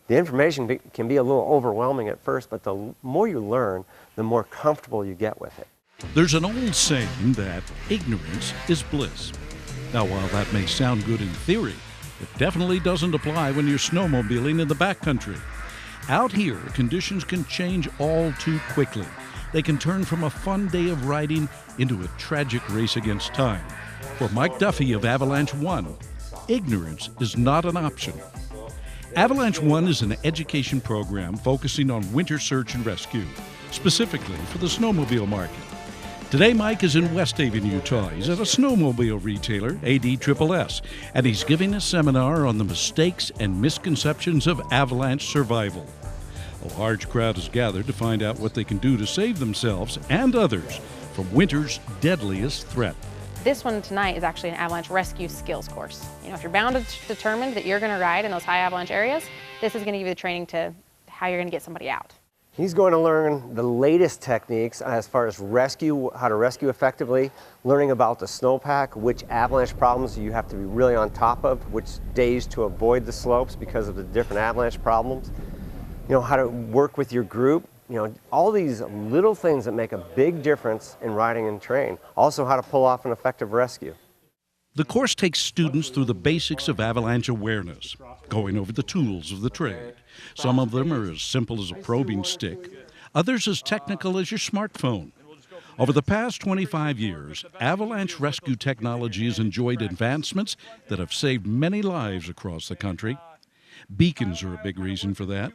The information can be a little overwhelming at first, but the more you learn, the more comfortable you get with it. There's an old saying that ignorance is bliss. Now, while that may sound good in theory, it definitely doesn't apply when you're snowmobiling in the backcountry. Out here, conditions can change all too quickly. They can turn from a fun day of riding into a tragic race against time. For Mike Duffy of Avalanche One, ignorance is not an option. Avalanche One is an education program focusing on winter search and rescue, specifically for the snowmobile market. Today, Mike is in West Haven, Utah. He's at a snowmobile retailer, ADSSS, and he's giving a seminar on the mistakes and misconceptions of avalanche survival. A large crowd has gathered to find out what they can do to save themselves and others from winter's deadliest threat. This one tonight is actually an avalanche rescue skills course. You know, if you're bound and determined that you're going to ride in those high avalanche areas, this is going to give you the training to how you're going to get somebody out. He's going to learn the latest techniques as far as rescue, how to rescue effectively, learning about the snowpack, which avalanche problems you have to be really on top of, which days to avoid the slopes because of the different avalanche problems, you know, how to work with your group, you know, all these little things that make a big difference in riding and terrain. Also how to pull off an effective rescue. The course takes students through the basics of avalanche awareness, going over the tools of the trade. Some of them are as simple as a probing stick, others as technical as your smartphone. Over the past 25 years, avalanche rescue technology has enjoyed advancements that have saved many lives across the country. Beacons are a big reason for that.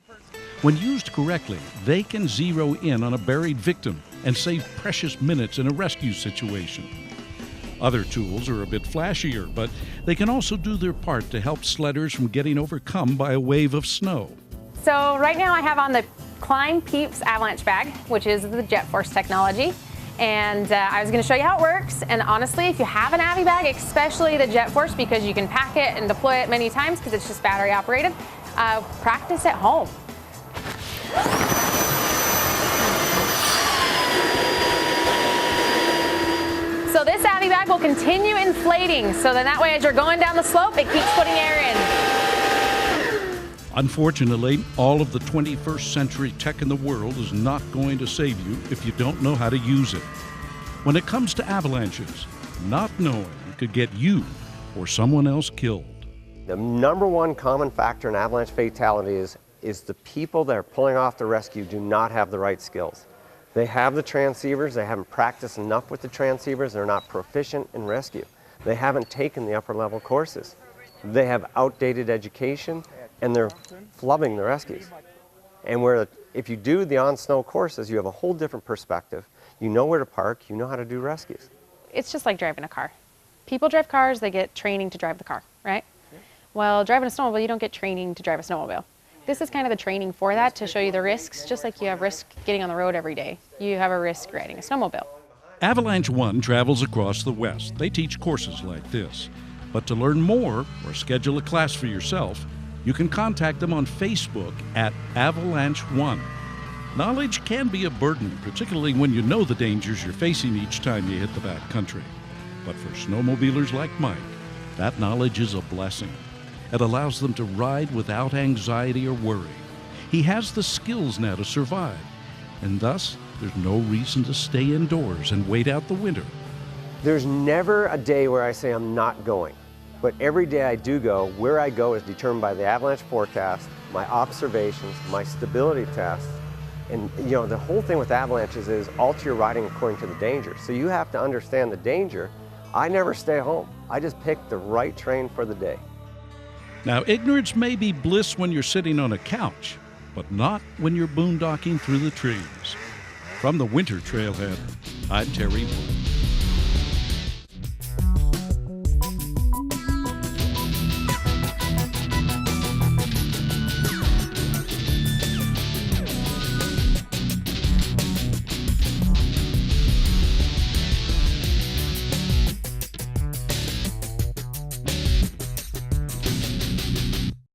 When used correctly, they can zero in on a buried victim and save precious minutes in a rescue situation. Other tools are a bit flashier, but they can also do their part to help sledders from getting overcome by a wave of snow. So right now I have on the Climb Peeps avalanche bag, which is the Jet Force technology. And I was going to show you how it works. And honestly, if you have an Avi bag, especially the Jet Force, because you can pack it and deploy it many times because it's just battery operated, practice at home. So this Avi bag will continue inflating, so then that way as you're going down the slope, it keeps putting air in. Unfortunately, all of the 21st century tech in the world is not going to save you if you don't know how to use it. When it comes to avalanches, not knowing could get you or someone else killed. The number one common factor in avalanche fatality is the people that are pulling off the rescue do not have the right skills. They have the transceivers, they haven't practiced enough with the transceivers, they're not proficient in rescue. They haven't taken the upper level courses. They have outdated education and they're flubbing the rescues. And if you do the on-snow courses, you have a whole different perspective. You know where to park, you know how to do rescues. It's just like driving a car. People drive cars, they get training to drive the car, right? Well, driving a snowmobile, you don't get training to drive a snowmobile. This is kind of the training for that, to show you the risks, just like you have risk getting on the road every day. You have a risk riding a snowmobile. Avalanche One travels across the West. They teach courses like this. But to learn more or schedule a class for yourself, you can contact them on Facebook at Avalanche One. Knowledge can be a burden, particularly when you know the dangers you're facing each time you hit the backcountry. But for snowmobilers like Mike, that knowledge is a blessing. It allows them to ride without anxiety or worry. He has the skills now to survive, and thus there's no reason to stay indoors and wait out the winter. There's never a day where I say I'm not going, but every day I do go, where I go is determined by the avalanche forecast, my observations, my stability tests, and you know, the whole thing with avalanches is alter your riding according to the danger. So you have to understand the danger. I never stay home. I just pick the right terrain for the day. Now, ignorance may be bliss when you're sitting on a couch, but not when you're boondocking through the trees. From the winter trailhead, I'm Terry Moore.